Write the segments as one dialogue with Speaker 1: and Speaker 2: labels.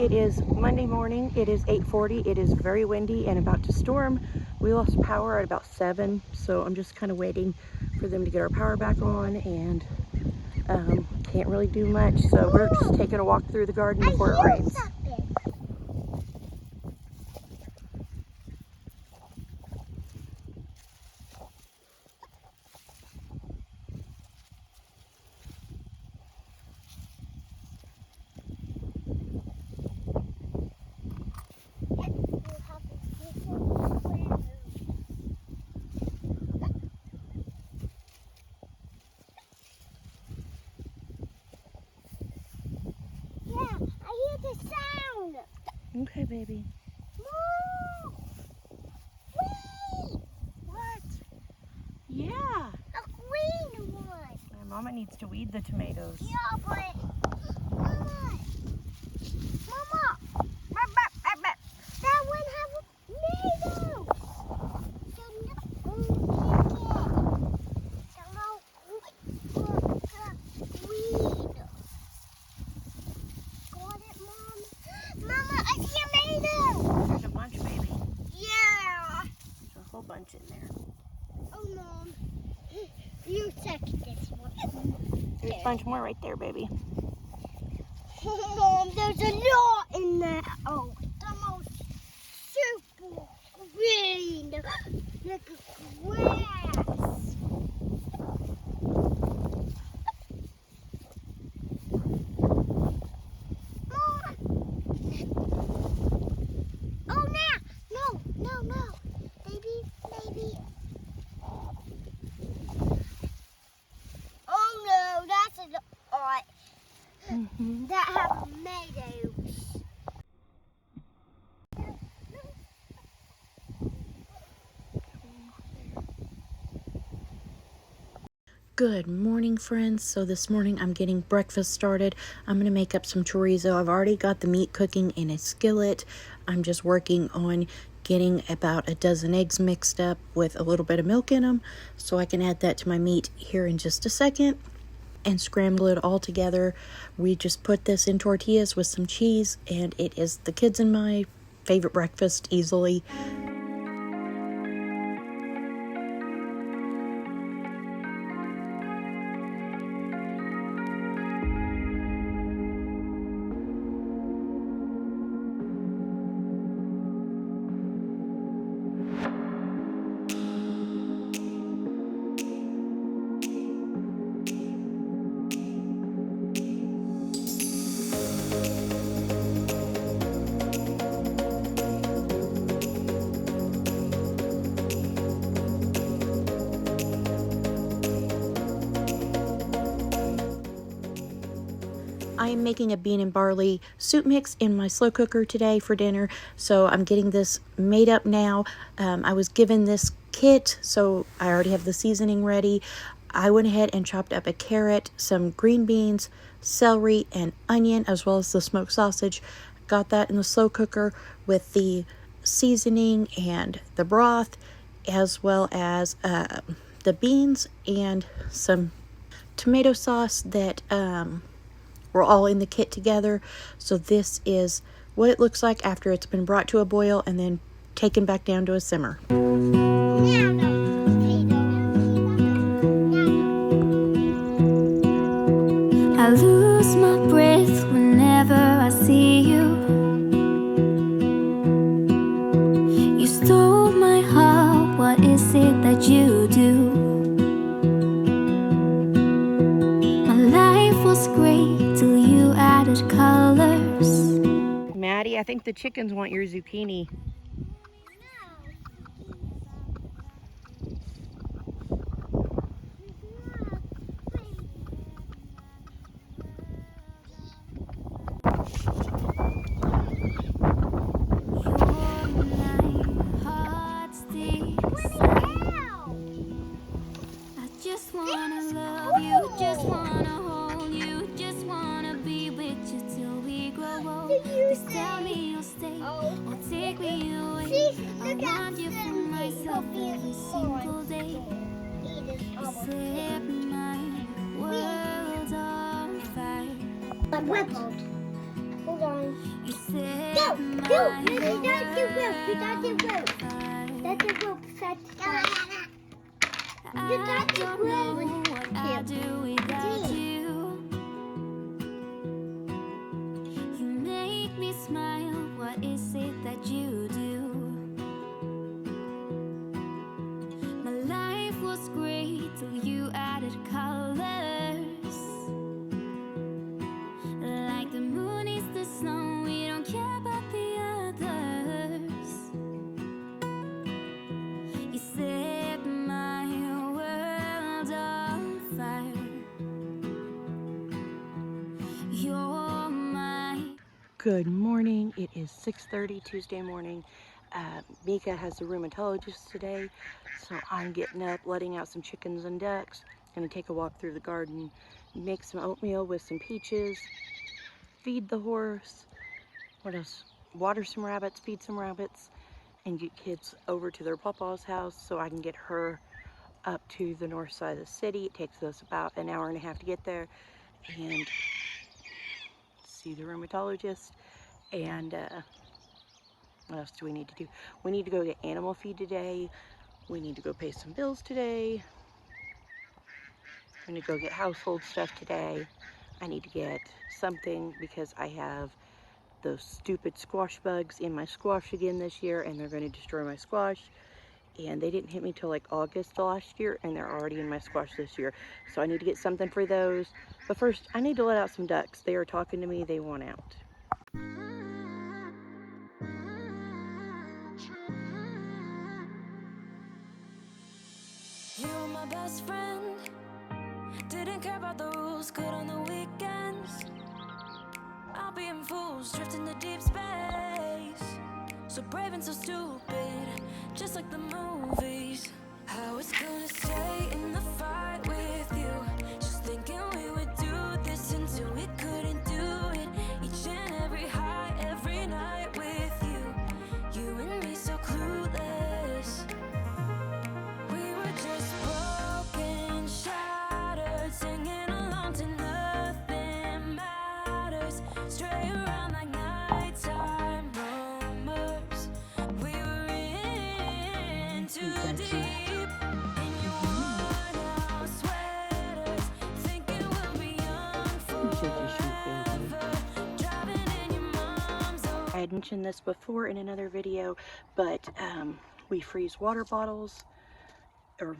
Speaker 1: It is Monday morning. It is 8:40. It is very windy and about to storm. We lost power at about 7, so I'm just kind of waiting for them to get our power back on, and can't really do much. So we're just taking a walk through the garden before it rains.
Speaker 2: Sound.
Speaker 1: Okay, baby.
Speaker 2: Mom! Wait!
Speaker 1: What? Yeah.
Speaker 2: A green one.
Speaker 1: My mama needs to weed the tomatoes.
Speaker 2: Yeah, but Mama, that one has tomatoes. Mama, I see a tomato.
Speaker 1: There's a bunch, baby.
Speaker 2: Yeah.
Speaker 1: There's a whole bunch in there.
Speaker 2: Oh, Mom. You check this one.
Speaker 1: There's a bunch more right there, baby.
Speaker 2: Mom, there's a lot in there. Oh, the most super green. Like grass. Mom. Oh, no. Baby. Oh, no, that's a lot. That have tomatoes.
Speaker 1: Good morning, friends. So this morning I'm getting breakfast started. I'm going to make up some chorizo. I've already got the meat cooking in a skillet. I'm just working on getting about a dozen eggs mixed up with a little bit of milk in them, so I can add that to my meat here in just a second and scramble it all together. We just put this in tortillas with some cheese, and it is the kids and my favorite breakfast easily. I am making a bean and barley soup mix in my slow cooker today for dinner, so I'm getting this made up now. I was given this kit, so I already have the seasoning ready. I went ahead and chopped up a carrot, some green beans, celery, and onion, as well as the smoked sausage. Got that in the slow cooker with the seasoning and the broth, as well as the beans and some tomato sauce that we're all in the kit together. So this is what it looks like after it's been brought to a boil and then taken back down to a simmer.
Speaker 3: I lose my breath whenever I see you. You stole my heart, what is it that you do? My life was great till you added colors.
Speaker 1: Maddie, I think the chickens want your zucchini.
Speaker 3: Just tell me you'll stay or take me away. I want you for myself every single day. You set my world on fire.
Speaker 2: Hold on.
Speaker 3: You set my
Speaker 2: Go! That's the
Speaker 3: world
Speaker 2: rope.
Speaker 3: on fire.
Speaker 2: That's the rope.
Speaker 3: I don't know what I'd do without
Speaker 2: Gee.
Speaker 3: you. You make me smile. What is it that you do? My life was great till you added colors. Like the moon is the snow, we don't care about the others. You set my world on fire. You're my...
Speaker 1: Good morning. It is 6:30 Tuesday morning. Mika has the rheumatologist today, so I'm getting up, letting out some chickens and ducks. Gonna take a walk through the garden, make some oatmeal with some peaches, feed the horse. What else? Water some rabbits, feed some rabbits, and get kids over to their papa's house so I can get her up to the north side of the city. It takes us about an hour and a half to get there, and see the rheumatologist. And what else do we need to do? We need to go get animal feed today. We need to go pay some bills today. We need to go get household stuff today. I need to get something because I have those stupid squash bugs in my squash again this year, and they're going to destroy my squash. And they didn't hit me till like August last year, and they're already in my squash this year. So I need to get something for those. But first, I need to let out some ducks. They are talking to me. They want out.
Speaker 3: You were my best friend. Didn't care about the rules, good on the weekends. I'll be in fools, drifting to deep space. So brave and so stupid, just like the movies. I was gonna stay in the fight with you, just thinking we would do this until we couldn't do it. Each and every high, every night with you. You and me so clueless. We were just broken, shattered, singing along to nothing matters. Stray around like nighttime rumors. We were in too deep. In your worn-out sweaters, thinking we'll be young forever. Driving in your mom's old...
Speaker 1: I had mentioned this before in another video, but we freeze water bottles, or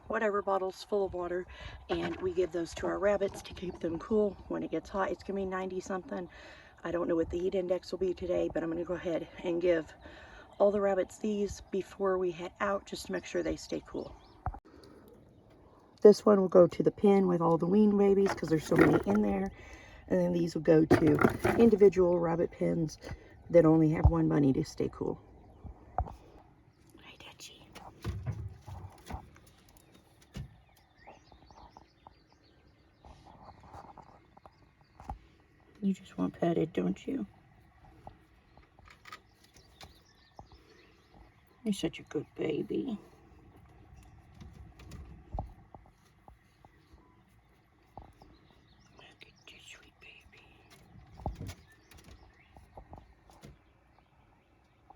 Speaker 1: whatever bottles full of water, and we give those to our rabbits to keep them cool when it gets hot. It's gonna be 90 something. I don't know what the heat index will be today, but I'm gonna go ahead and give all the rabbits these before we head out, just to make sure they stay cool. This one will go to the pen with all the weaned babies because there's so many in there, and then these will go to individual rabbit pens that only have one bunny to stay cool. Hi, Dutchie. You just want petted, don't you? You're such a good baby. Look at your sweet baby.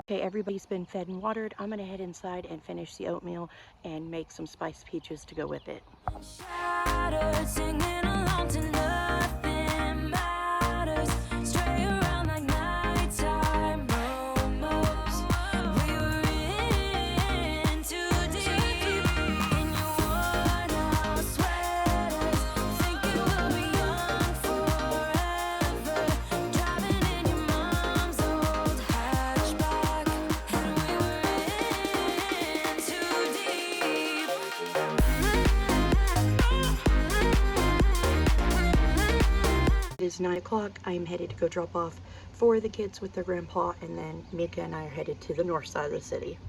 Speaker 1: Okay, everybody's been fed and watered. I'm gonna head inside and finish the oatmeal and make some spiced peaches to go with it.
Speaker 3: Shattered, singing along to nothing matters. Stray around like nighttime rumors. We were in too deep. In your worn-out sweaters, thinking we'll be young forever. Driving in your mom's old hatchback, and we were in too deep.
Speaker 1: It is 9 o'clock. I am headed to go drop off 4 of the kids with their grandpa, and then Mika and I are headed to the north side of the city.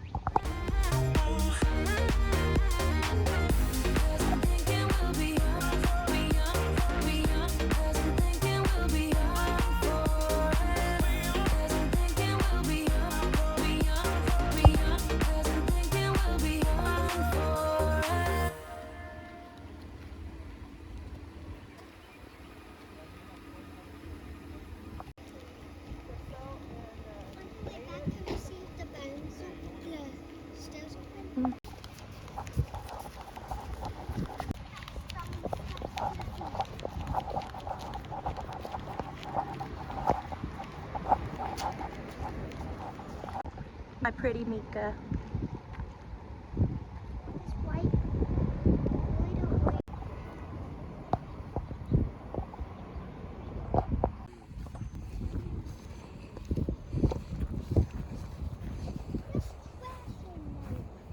Speaker 1: pretty, Mika.
Speaker 2: It's white.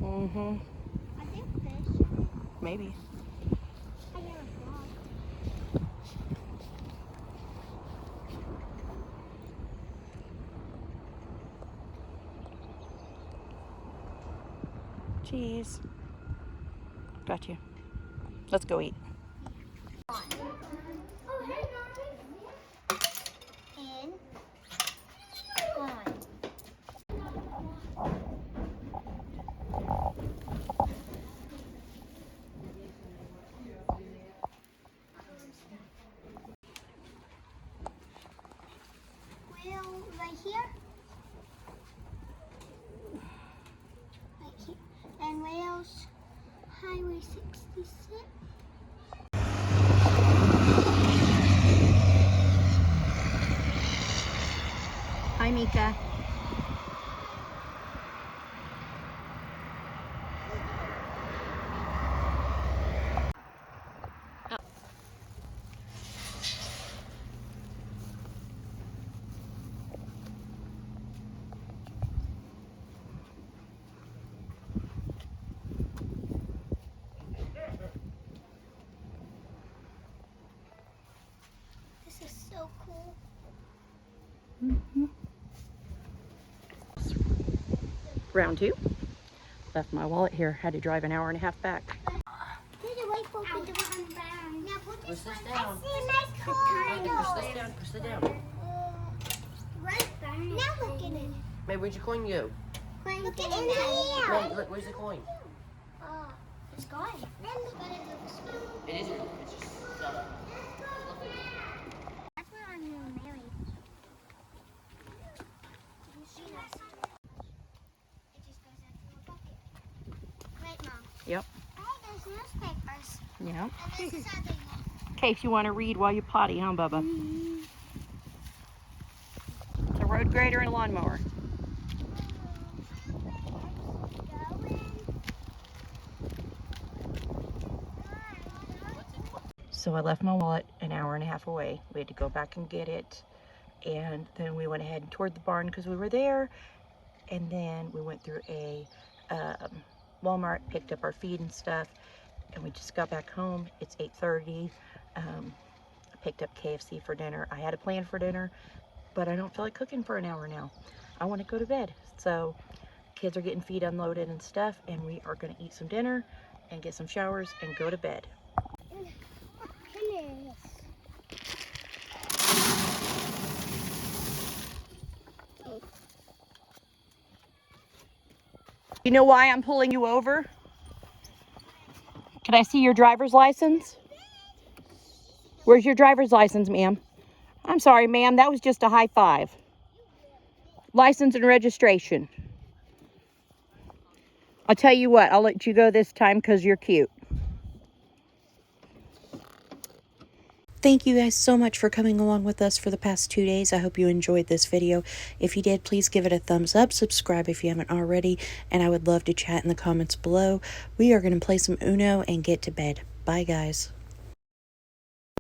Speaker 1: Mm-hmm.
Speaker 2: I think fish.
Speaker 1: Maybe.
Speaker 2: I hear a frog.
Speaker 1: Cheese. Got you. Let's go eat.
Speaker 2: Oh, hey, Mommy. In. On. Wheel right here. Right here. And Wales Highway 66.
Speaker 1: Hi, Mika.
Speaker 2: This is so cool.
Speaker 1: Round two. Left my wallet here. Had to drive an hour and a half back.
Speaker 2: Did you wait for me to run down? Now put
Speaker 4: Push this down.
Speaker 2: I see my car.
Speaker 4: Push this down. Push it down.
Speaker 2: Right there. Now look at it.
Speaker 4: May, where'd your coin go?
Speaker 2: Look at it in here.
Speaker 4: May, look, where's the coin?
Speaker 2: It's gone.
Speaker 4: It isn't. It's just
Speaker 2: That's where I'm married. Did you see that? It just goes into a bucket. Right, Mom?
Speaker 1: Yep.
Speaker 2: Hey, there's newspapers.
Speaker 1: Yeah.
Speaker 2: And this is other one.
Speaker 1: In case you want to read while you potty, huh, Bubba? It's a road grader and a lawnmower. So I left my wallet an hour and a half away. We had to go back and get it. And then we went ahead toward the barn because we were there. And then we went through a Walmart, picked up our feed and stuff. And we just got back home. It's 8:30. I picked up KFC for dinner. I had a plan for dinner, but I don't feel like cooking for an hour now. I want to go to bed. So kids are getting feed unloaded and stuff. And we are going to eat some dinner and get some showers and go to bed. You know why I'm pulling you over? Can I see your driver's license? Where's your driver's license, ma'am? I'm sorry, ma'am. That was just a high five. License and registration. I'll tell you what. I'll let you go this time because you're cute. Thank you guys so much for coming along with us for the past 2 days. I hope you enjoyed this video. If you did, please give it a thumbs up, subscribe if you haven't already, and I would love to chat in the comments below. We are going to play some Uno and get to bed. Bye, guys.